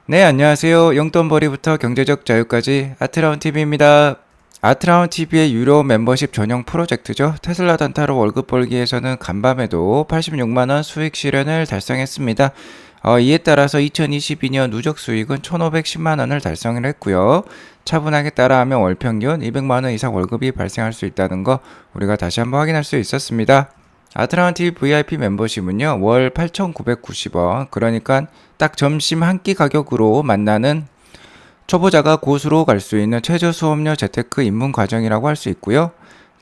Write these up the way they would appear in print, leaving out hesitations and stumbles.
네, 안녕하세요. 용돈벌이부터 경제적 자유까지 아트라운TV입니다. 아트라운TV의 유료 멤버십 전용 프로젝트죠. 테슬라 단타로 월급 벌기에서는 간밤에도 86만원 수익 실현을 달성했습니다. 이에 따라서 2022년 누적 수익은 1,510만원을 달성을 했고요. 차분하게 따라하면 월 평균 200만원 이상 월급이 발생할 수 있다는 거 우리가 다시 한번 확인할 수 있었습니다. 아트라운TV VIP 멤버십은요, 월 8,990원, 그러니까 딱 점심 한 끼 가격으로 만나는 초보자가 고수로 갈 수 있는 최저 수업료 재테크 입문 과정이라고 할 수 있고요.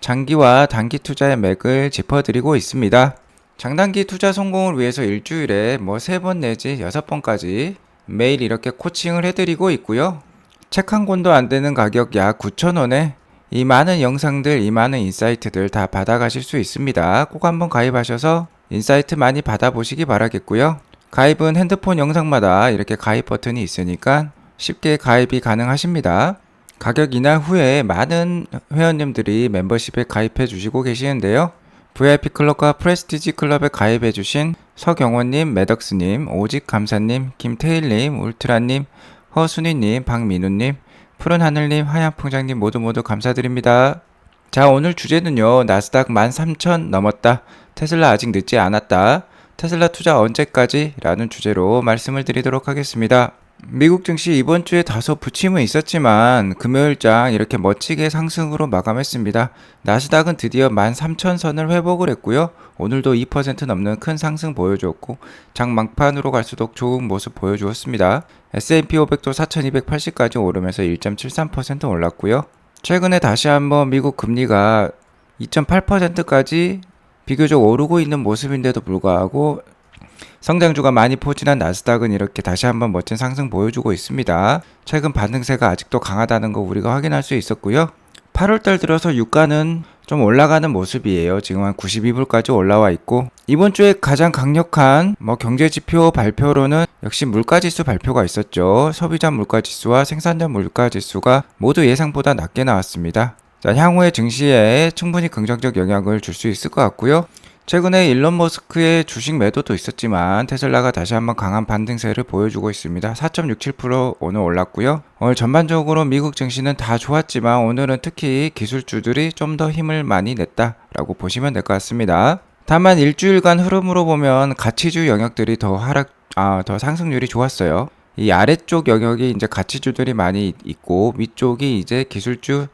장기와 단기 투자의 맥을 짚어드리고 있습니다. 장단기 투자 성공을 위해서 일주일에 3번 내지 6번까지 매일 이렇게 코칭을 해드리고 있고요. 책 한 권도 안 되는 가격 약 9,000원에 이 많은 영상들, 이 많은 인사이트들 다 받아가실 수 있습니다. 꼭 한번 가입하셔서 인사이트 많이 받아보시기 바라겠고요. 가입은 핸드폰 영상마다 이렇게 가입 버튼이 있으니까 쉽게 가입이 가능하십니다. 가격 인하 후에 많은 회원님들이 멤버십에 가입해 주시고 계시는데요. VIP 클럽과 프레스티지 클럽에 가입해 주신 서경원님, 매덕스님, 오직감사님, 김태일님, 울트라님, 허순이님, 박민우님, 푸른하늘님, 하얀풍장님 모두 감사드립니다. 자, 오늘 주제는요. 나스닥 13,000 넘었다. 테슬라 아직 늦지 않았다. 테슬라 투자 언제까지? 라는 주제로 말씀을 드리도록 하겠습니다. 미국 증시 이번 주에 다소 부침은 있었지만 금요일장 이렇게 멋지게 상승으로 마감했습니다. 나스닥은 드디어 13,000선을 회복을 했고요. 오늘도 2% 넘는 큰 상승 보여주었고 장 막판으로 갈수록 좋은 모습 보여주었습니다. S&P 500도 4,280까지 오르면서 1.73% 올랐고요. 최근에 다시 한번 미국 금리가 2.8%까지 비교적 오르고 있는 모습인데도 불구하고 성장주가 많이 포진한 나스닥은 이렇게 다시 한번 멋진 상승 보여주고 있습니다. 최근 반등세가 아직도 강하다는 거 우리가 확인할 수 있었고요. 8월달 들어서 유가는 좀 올라가는 모습이에요. 지금 한 92불까지 올라와 있고 이번 주에 가장 강력한 경제지표 발표로는 역시 물가지수 발표가 있었죠. 소비자 물가지수와 생산자 물가지수가 모두 예상보다 낮게 나왔습니다. 자, 향후의 증시에 충분히 긍정적 영향을 줄 수 있을 것 같고요. 최근에 일론 머스크의 주식 매도도 있었지만 테슬라가 다시 한번 강한 반등세를 보여주고 있습니다. 4.67% 오늘 올랐고요. 오늘 전반적으로 미국 증시는 다 좋았지만 오늘은 특히 기술주들이 좀 더 힘을 많이 냈다라고 보시면 될 것 같습니다. 다만 일주일간 흐름으로 보면 가치주 영역들이 더 상승률이 좋았어요. 이 아래쪽 영역이 이제 가치주들이 많이 있고 위쪽이 이제 기술주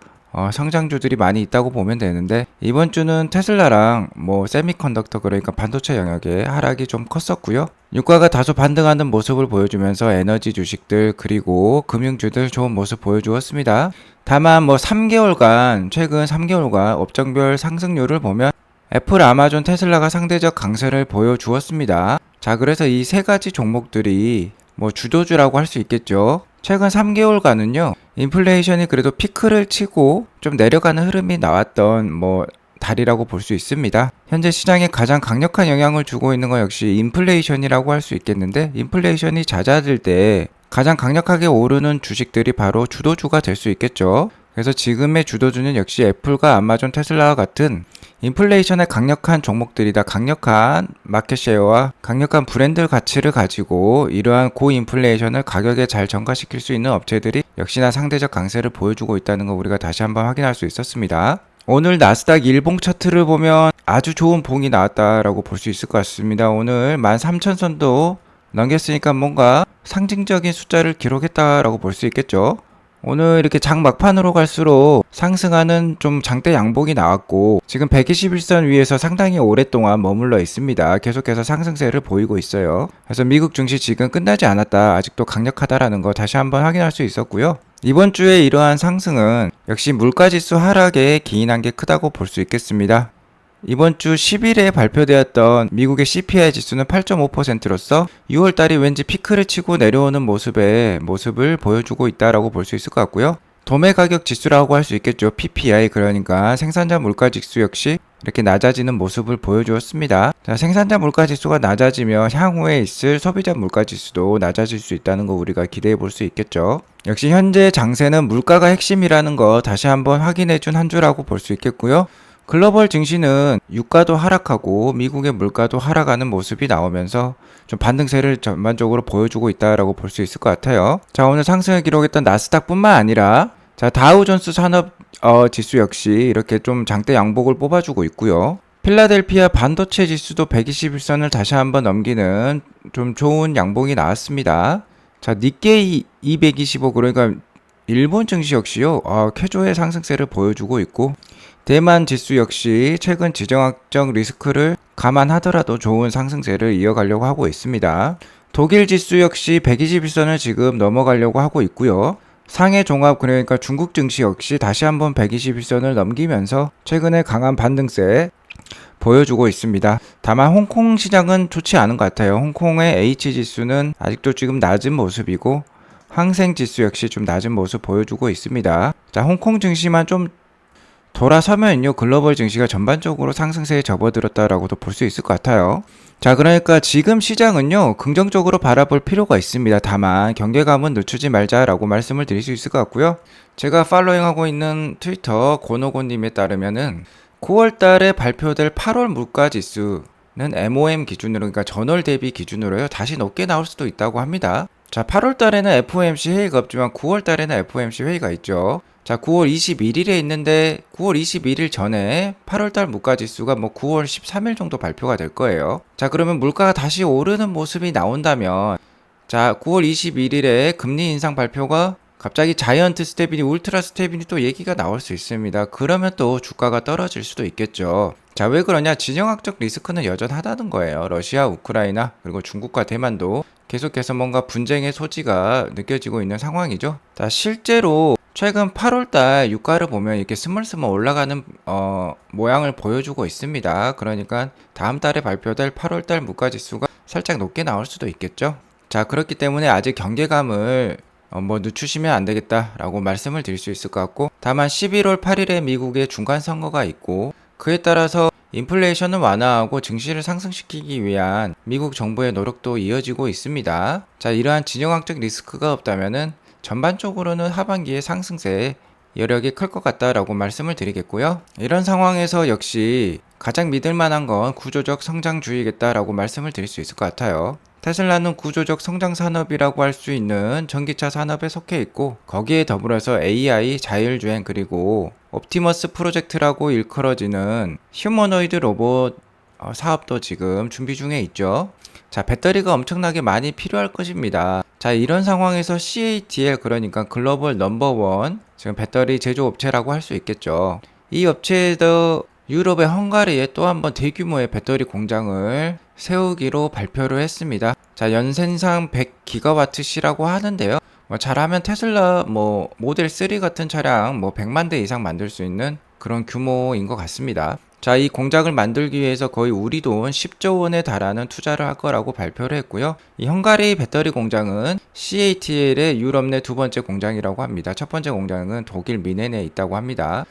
성장주들이 많이 있다고 보면 되는데 이번 주는 테슬라랑 세미컨덕터 그러니까 반도체 영역의 하락이 좀 컸었고요. 유가가 다소 반등하는 모습을 보여주면서 에너지 주식들 그리고 금융주들 좋은 모습 보여주었습니다. 다만 최근 3개월간 업종별 상승률을 보면 애플, 아마존, 테슬라가 상대적 강세를 보여주었습니다. 자, 그래서 이 세 가지 종목들이 주도주라고 할 수 있겠죠. 최근 3개월간은요, 인플레이션이 그래도 피크를 치고 좀 내려가는 흐름이 나왔던 달이라고 볼 수 있습니다. 현재 시장에 가장 강력한 영향을 주고 있는 건 역시 인플레이션이라고 할 수 있겠는데, 인플레이션이 잦아들 때 가장 강력하게 오르는 주식들이 바로 주도주가 될 수 있겠죠. 그래서 지금의 주도주는 역시 애플과 아마존, 테슬라와 같은 인플레이션에 강력한 종목들이다. 강력한 마켓쉐어와 강력한 브랜드 가치를 가지고 이러한 고인플레이션을 가격에 잘 전가시킬 수 있는 업체들이 역시나 상대적 강세를 보여주고 있다는 거 우리가 다시 한번 확인할 수 있었습니다. 오늘 나스닥 일봉 차트를 보면 아주 좋은 봉이 나왔다라고 볼 수 있을 것 같습니다. 오늘 13,000선도 넘겼으니까 뭔가 상징적인 숫자를 기록했다라고 볼 수 있겠죠. 오늘 이렇게 장 막판으로 갈수록 상승하는 좀 장대 양봉이 나왔고 지금 121선 위에서 상당히 오랫동안 머물러 있습니다. 계속해서 상승세를 보이고 있어요. 그래서 미국 증시 지금 끝나지 않았다. 아직도 강력하다라는 거 다시 한번 확인할 수 있었고요. 이번 주에 이러한 상승은 역시 물가지수 하락에 기인한 게 크다고 볼 수 있겠습니다. 이번 주 10일에 발표되었던 미국의 CPI 지수는 8.5%로서 6월달이 왠지 피크를 치고 내려오는 모습을 보여주고 있다라고 볼 수 있을 것 같고요. 도매 가격 지수라고 할 수 있겠죠. PPI 그러니까 생산자 물가 지수 역시 이렇게 낮아지는 모습을 보여주었습니다. 자, 생산자 물가 지수가 낮아지면 향후에 있을 소비자 물가 지수도 낮아질 수 있다는 거 우리가 기대해 볼 수 있겠죠. 역시 현재 장세는 물가가 핵심이라는 거 다시 한번 확인해 준 한 주라고 볼 수 있겠고요. 글로벌 증시는 유가도 하락하고 미국의 물가도 하락하는 모습이 나오면서 좀 반등세를 전반적으로 보여주고 있다라고 볼 수 있을 것 같아요. 자, 오늘 상승을 기록했던 나스닥뿐만 아니라 자, 다우존스 산업 지수 역시 이렇게 좀 장대 양복을 뽑아주고 있고요. 필라델피아 반도체 지수도 121선을 다시 한번 넘기는 좀 좋은 양봉이 나왔습니다. 자, 니케이 225 그러니까 일본 증시 역시요. 쾌조의 상승세를 보여주고 있고 대만 지수 역시 최근 지정학적 리스크를 감안하더라도 좋은 상승세를 이어가려고 하고 있습니다. 독일 지수 역시 121선을 지금 넘어가려고 하고 있고요. 상해 종합 그러니까 중국 증시 역시 다시 한번 121선을 넘기면서 최근에 강한 반등세 보여주고 있습니다. 다만 홍콩 시장은 좋지 않은 것 같아요. 홍콩의 H지수는 아직도 지금 낮은 모습이고 항생지수 역시 좀 낮은 모습 보여주고 있습니다. 자, 홍콩 증시만 좀 돌아서면요 글로벌 증시가 전반적으로 상승세에 접어들었다라고도 볼 수 있을 것 같아요. 자, 그러니까 지금 시장은요 긍정적으로 바라볼 필요가 있습니다. 다만 경계감은 늦추지 말자라고 말씀을 드릴 수 있을 것 같고요. 제가 팔로잉하고 있는 트위터 고노고님에 따르면은 9월 달에 발표될 8월 물가지수는 MOM 기준으로 그러니까 전월 대비 기준으로요 다시 높게 나올 수도 있다고 합니다. 자, 8월 달에는 FOMC 회의가 없지만 9월 달에는 FOMC 회의가 있죠. 자, 9월 21일에 있는데 9월 21일 전에 8월달 물가지수가 9월 13일 정도 발표가 될 거예요. 자, 그러면 물가가 다시 오르는 모습이 나온다면 자, 9월 21일에 금리 인상 발표가 갑자기 자이언트 스텝이니 울트라 스텝이니 또 얘기가 나올 수 있습니다. 그러면 또 주가가 떨어질 수도 있겠죠. 자, 왜 그러냐? 지정학적 리스크는 여전하다는 거예요. 러시아, 우크라이나 그리고 중국과 대만도 계속해서 뭔가 분쟁의 소지가 느껴지고 있는 상황이죠. 자, 실제로 최근 8월달 유가를 보면 이렇게 스멀스멀 올라가는 모양을 보여주고 있습니다. 그러니까 다음 달에 발표될 8월달 물가지수가 살짝 높게 나올 수도 있겠죠. 자, 그렇기 때문에 아직 경계감을 늦추시면 안 되겠다라고 말씀을 드릴 수 있을 것 같고 다만 11월 8일에 미국의 중간선거가 있고 그에 따라서 인플레이션을 완화하고 증시를 상승시키기 위한 미국 정부의 노력도 이어지고 있습니다. 자, 이러한 진영학적 리스크가 없다면은 전반적으로는 하반기에 상승세에 여력이 클 것 같다라고 말씀을 드리겠고요. 이런 상황에서 역시 가장 믿을 만한 건 구조적 성장주의겠다라고 말씀을 드릴 수 있을 것 같아요. 테슬라는 구조적 성장 산업이라고 할 수 있는 전기차 산업에 속해 있고 거기에 더불어서 AI, 자율주행 그리고 옵티머스 프로젝트라고 일컬어지는 휴머노이드 로봇 사업도 지금 준비 중에 있죠. 자, 배터리가 엄청나게 많이 필요할 것입니다. 자, 이런 상황에서 CATL 그러니까 글로벌 넘버원 지금 배터리 제조업체라고 할 수 있겠죠. 이 업체도 유럽의 헝가리에 또 한 번 대규모의 배터리 공장을 세우기로 발표를 했습니다. 자, 연생산 100GWh라고 하는데요. 잘하면 테슬라 모델 3 같은 차량 100만 대 이상 만들 수 있는 그런 규모인 것 같습니다. 자, 이 공장을 만들기 위해서 거의 우리 돈 10조 원에 달하는 투자를 할 거라고 발표를 했고요. 이 헝가리 배터리 공장은 CATL의 유럽 내 두 번째 공장이라고 합니다. 첫 번째 공장은 독일 미넨에 있다고 합니다.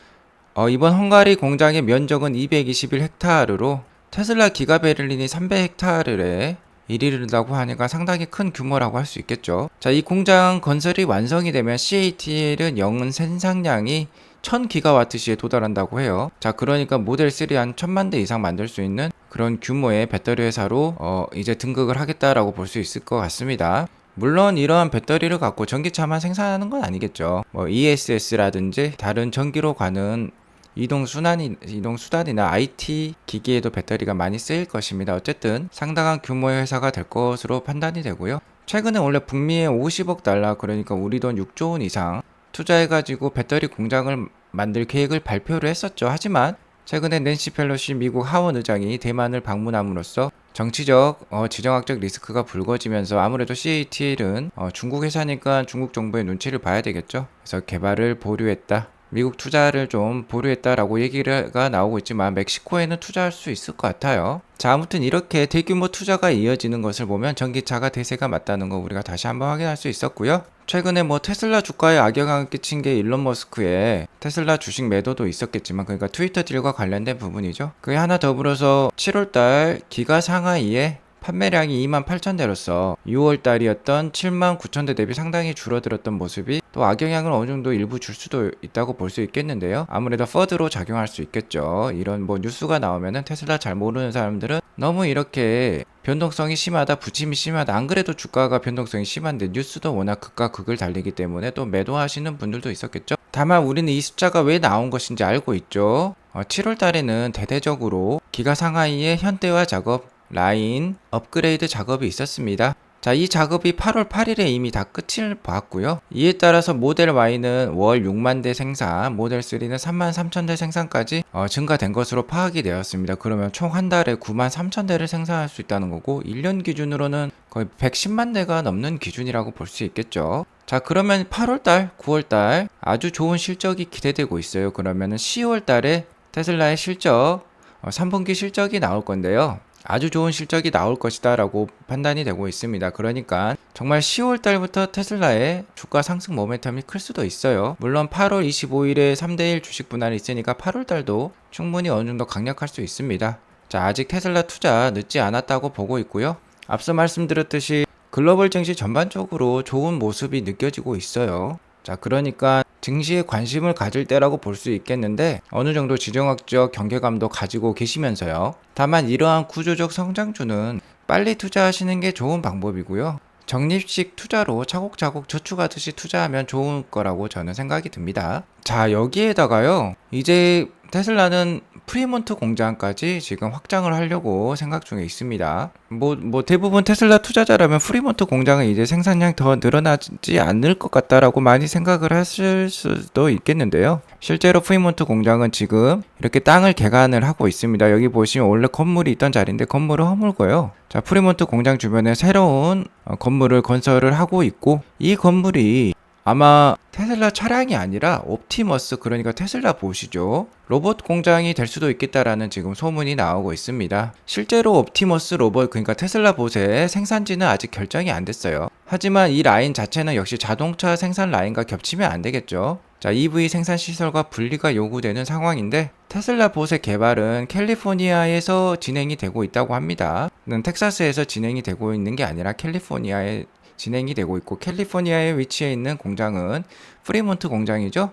이번 헝가리 공장의 면적은 221헥타르로 테슬라 기가베를린이 300헥타르에 이르른다고 하니까 상당히 큰 규모라고 할 수 있겠죠. 자, 이 공장 건설이 완성이 되면 CATL은 영은 생산량이 1000GWh에 도달한다고 해요. 자, 그러니까 모델 3 한 1000만 대 이상 만들 수 있는 그런 규모의 배터리 회사로 이제 등극을 하겠다라고 볼 수 있을 것 같습니다. 물론 이러한 배터리를 갖고 전기차만 생산하는 건 아니겠죠. ESS라든지 다른 전기로 가는 이동 수단이나 IT 기기에도 배터리가 많이 쓰일 것입니다. 어쨌든 상당한 규모의 회사가 될 것으로 판단이 되고요. 최근에 원래 북미에 50억 달러 그러니까 우리 돈 6조 원 이상 투자해가지고 배터리 공장을 만들 계획을 발표를 했었죠. 하지만 최근에 낸시 펠로시 미국 하원 의장이 대만을 방문함으로써 정치적, 지정학적 리스크가 불거지면서 아무래도 CATL은 중국 회사니까 중국 정부의 눈치를 봐야 되겠죠. 그래서 개발을 보류했다. 미국 투자를 좀 보류했다라고 얘기가 나오고 있지만 멕시코에는 투자할 수 있을 것 같아요. 자, 아무튼 이렇게 대규모 투자가 이어지는 것을 보면 전기차가 대세가 맞다는 거 우리가 다시 한번 확인할 수 있었고요. 최근에 테슬라 주가에 악영향을 끼친 게 일론 머스크의 테슬라 주식 매도도 있었겠지만 그러니까 트위터 딜과 관련된 부분이죠. 그게 하나 더불어서 7월달 기가 상하이에 판매량이 28,000대로서 6월달이었던 79,000대 대비 상당히 줄어들었던 모습이 또 또 악영향을 어느 정도 일부 줄 수도 있다고 볼 수 있겠는데요. 아무래도 퍼드로 작용할 수 있겠죠. 이런 뭐 뉴스가 나오면은 테슬라 잘 모르는 사람들은 너무 이렇게 변동성이 심하다, 부침이 심하다. 안 그래도 주가가 변동성이 심한데 뉴스도 워낙 극과 극을 달리기 때문에 또 매도하시는 분들도 있었겠죠. 다만 우리는 이 숫자가 왜 나온 것인지 알고 있죠. 7월 달에는 대대적으로 기가 상하이의 현대화 작업, 라인 업그레이드 작업이 있었습니다. 자, 이 작업이 8월 8일에 이미 다 끝을 봤고요. 이에 따라서 모델 Y는 월 6만 대 생산, 모델 3는 3만 3천 대 생산까지 증가된 것으로 파악이 되었습니다. 그러면 총 한 달에 9만 3천 대를 생산할 수 있다는 거고 1년 기준으로는 거의 110만 대가 넘는 기준이라고 볼 수 있겠죠. 자, 그러면 8월달, 9월달 아주 좋은 실적이 기대되고 있어요. 그러면은 10월달에 테슬라의 실적, 3분기 실적이 나올 건데요. 아주 좋은 실적이 나올 것이다 라고 판단이 되고 있습니다. 그러니까 정말 10월 달부터 테슬라의 주가 상승 모멘텀이 클 수도 있어요. 물론 8월 25일에 3대1 주식 분할이 있으니까 8월 달도 충분히 어느 정도 강력할 수 있습니다. 자, 아직 테슬라 투자 늦지 않았다고 보고 있고요. 앞서 말씀드렸듯이 글로벌 증시 전반적으로 좋은 모습이 느껴지고 있어요. 자, 그러니까 증시에 관심을 가질 때라고 볼 수 있겠는데 어느 정도 지정학적 경계감도 가지고 계시면서요. 다만 이러한 구조적 성장주는 빨리 투자하시는 게 좋은 방법이고요. 적립식 투자로 차곡차곡 저축하듯이 투자하면 좋을 거라고 저는 생각이 듭니다. 자, 여기에다가요. 이제 테슬라는 프리몬트 공장까지 지금 확장을 하려고 생각 중에 있습니다. 뭐 대부분 테슬라 투자자라면 프리몬트 공장은 이제 생산량이 더 늘어나지 않을 것 같다라고 많이 생각을 하실 수도 있겠는데요. 실제로 프리몬트 공장은 지금 이렇게 땅을 개간을 하고 있습니다. 여기 보시면 원래 건물이 있던 자리인데 건물을 허물고요. 자, 프리몬트 공장 주변에 새로운 건물을 건설을 하고 있고 이 건물이 아마 테슬라 차량이 아니라 옵티머스, 그러니까 테슬라 봇이죠. 로봇 공장이 될 수도 있겠다라는 지금 소문이 나오고 있습니다. 실제로 옵티머스 로봇, 그러니까 테슬라 봇의 생산지는 아직 결정이 안 됐어요. 하지만 이 라인 자체는 역시 자동차 생산 라인과 겹치면 안 되겠죠. 자, EV 생산 시설과 분리가 요구되는 상황인데 테슬라 봇의 개발은 캘리포니아에서 진행이 되고 있다고 합니다. 텍사스에서 진행이 되고 있는 게 아니라 캘리포니아에 진행이 되고 있고, 캘리포니아에 위치해 있는 공장은 프리몬트 공장이죠.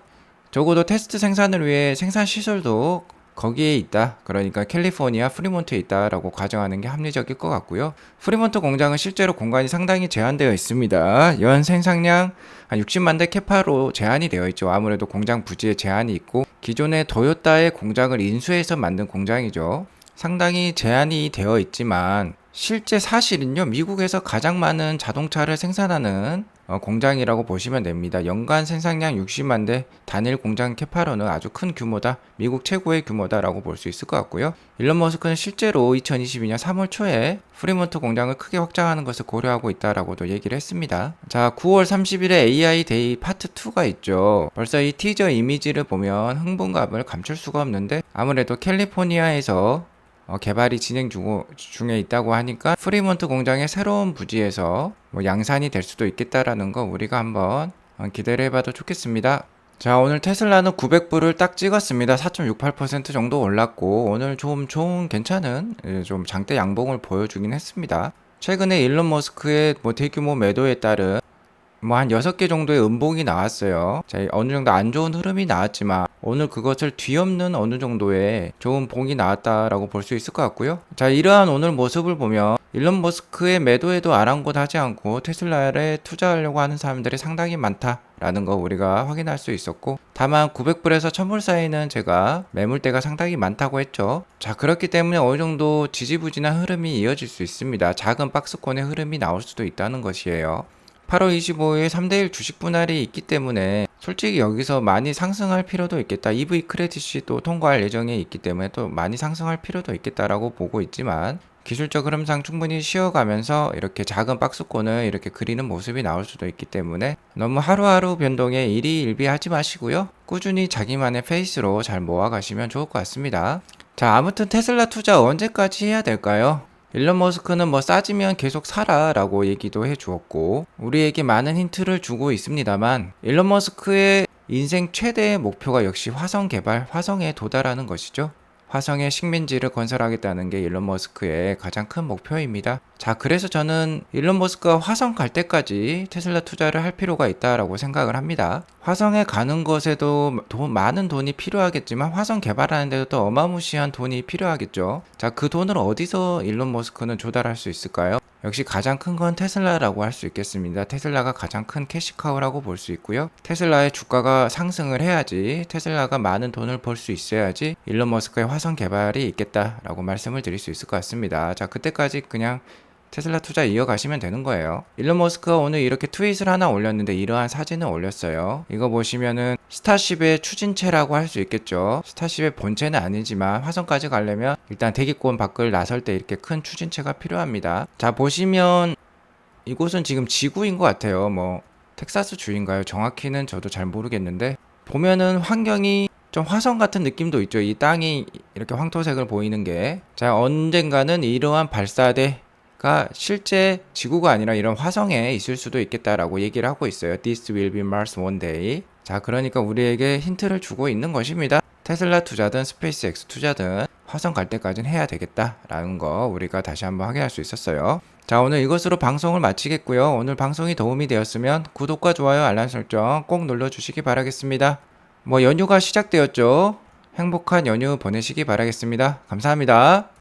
적어도 테스트 생산을 위해 생산 시설도 거기에 있다. 그러니까 캘리포니아 프리몬트에 있다라고 가정하는 게 합리적일 것 같고요. 프리몬트 공장은 실제로 공간이 상당히 제한되어 있습니다. 연 생산량 한 60만 대 캐파로 제한이 되어 있죠. 아무래도 공장 부지에 제한이 있고 기존의 도요타의 공장을 인수해서 만든 공장이죠. 상당히 제한이 되어 있지만 실제 사실은요, 미국에서 가장 많은 자동차를 생산하는 공장이라고 보시면 됩니다. 연간 생산량 60만 대, 단일 공장 캐파로는 아주 큰 규모다, 미국 최고의 규모다라고 볼 수 있을 것 같고요. 일론 머스크는 실제로 2022년 3월 초에 프리몬트 공장을 크게 확장하는 것을 고려하고 있다라고도 얘기를 했습니다. 자, 9월 30일에 AI 데이 파트 2가 있죠. 벌써 이 티저 이미지를 보면 흥분감을 감출 수가 없는데 아무래도 캘리포니아에서 개발이 진행 중에 있다고 하니까 프리몬트 공장의 새로운 부지에서 양산이 될 수도 있겠다라는 거 우리가 한번 기대를 해봐도 좋겠습니다. 자, 오늘 테슬라는 900불을 딱 찍었습니다. 4.68% 정도 올랐고 오늘 좀 좋은 괜찮은 좀 장대 양봉을 보여주긴 했습니다. 최근에 일론 머스크의 대규모 매도에 따른 한 6개 정도의 음봉이 나왔어요. 자, 어느 정도 안 좋은 흐름이 나왔지만 오늘 그것을 뒤엎는 어느 정도의 좋은 봉이 나왔다라고 볼 수 있을 것 같고요. 자, 이러한 오늘 모습을 보면 일론 머스크의 매도에도 아랑곳하지 않고 테슬라에 투자하려고 하는 사람들이 상당히 많다라는 거 우리가 확인할 수 있었고, 다만 900불에서 1000불 사이는 제가 매물대가 상당히 많다고 했죠. 자, 그렇기 때문에 어느 정도 지지부진한 흐름이 이어질 수 있습니다. 작은 박스권의 흐름이 나올 수도 있다는 것이에요. 8월 25일 3대1 주식 분할이 있기 때문에 솔직히 여기서 많이 상승할 필요도 있겠다. EV 크레딧이 또 통과할 예정에 있기 때문에 또 많이 상승할 필요도 있겠다라고 보고 있지만 기술적 흐름상 충분히 쉬어가면서 이렇게 작은 박스권을 이렇게 그리는 모습이 나올 수도 있기 때문에 너무 하루하루 변동에 일희일비하지 마시고요. 꾸준히 자기만의 페이스로 잘 모아가시면 좋을 것 같습니다. 자, 아무튼 테슬라 투자 언제까지 해야 될까요? 일론 머스크는 싸지면 계속 사라 라고 얘기도 해주었고 우리에게 많은 힌트를 주고 있습니다만 일론 머스크의 인생 최대의 목표가 역시 화성 개발, 화성에 도달하는 것이죠. 화성에 식민지를 건설하겠다는 게 일론 머스크의 가장 큰 목표입니다. 자, 그래서 저는 일론 머스크가 화성 갈 때까지 테슬라 투자를 할 필요가 있다라고 생각을 합니다. 화성에 가는 것에도 많은 돈이 필요하겠지만 화성 개발하는 데도 또 어마무시한 돈이 필요하겠죠. 자, 그 돈을 어디서 일론 머스크는 조달할 수 있을까요? 역시 가장 큰 건 테슬라라고 할 수 있겠습니다. 테슬라가 가장 큰 캐시카우라고 볼 수 있고요. 테슬라의 주가가 상승을 해야지, 테슬라가 많은 돈을 벌 수 있어야지 일론 머스크의 화성 개발이 있겠다라고 말씀을 드릴 수 있을 것 같습니다. 자, 그때까지 그냥 테슬라 투자 이어가시면 되는 거예요. 일론 머스크가 오늘 이렇게 트윗을 하나 올렸는데 이러한 사진을 올렸어요. 이거 보시면은 스타쉽의 추진체라고 할 수 있겠죠. 스타쉽의 본체는 아니지만 화성까지 가려면 일단 대기권 밖을 나설 때 이렇게 큰 추진체가 필요합니다. 자, 보시면 이곳은 지금 지구인 것 같아요. 뭐 텍사스 주인가요? 정확히는 저도 잘 모르겠는데 보면은 환경이 좀 화성 같은 느낌도 있죠. 이 땅이 이렇게 황토색을 보이는 게. 자, 언젠가는 이러한 발사대가 실제 지구가 아니라 이런 화성에 있을 수도 있겠다라고 얘기를 하고 있어요. This will be Mars one day. 자, 그러니까 우리에게 힌트를 주고 있는 것입니다. 테슬라 투자든 스페이스X 투자든 화성 갈 때까지는 해야 되겠다라는 거 우리가 다시 한번 확인할 수 있었어요. 자, 오늘 이것으로 방송을 마치겠고요. 오늘 방송이 도움이 되었으면 구독과 좋아요, 알람 설정 꼭 눌러주시기 바라겠습니다. 뭐 연휴가 시작되었죠. 행복한 연휴 보내시기 바라겠습니다. 감사합니다.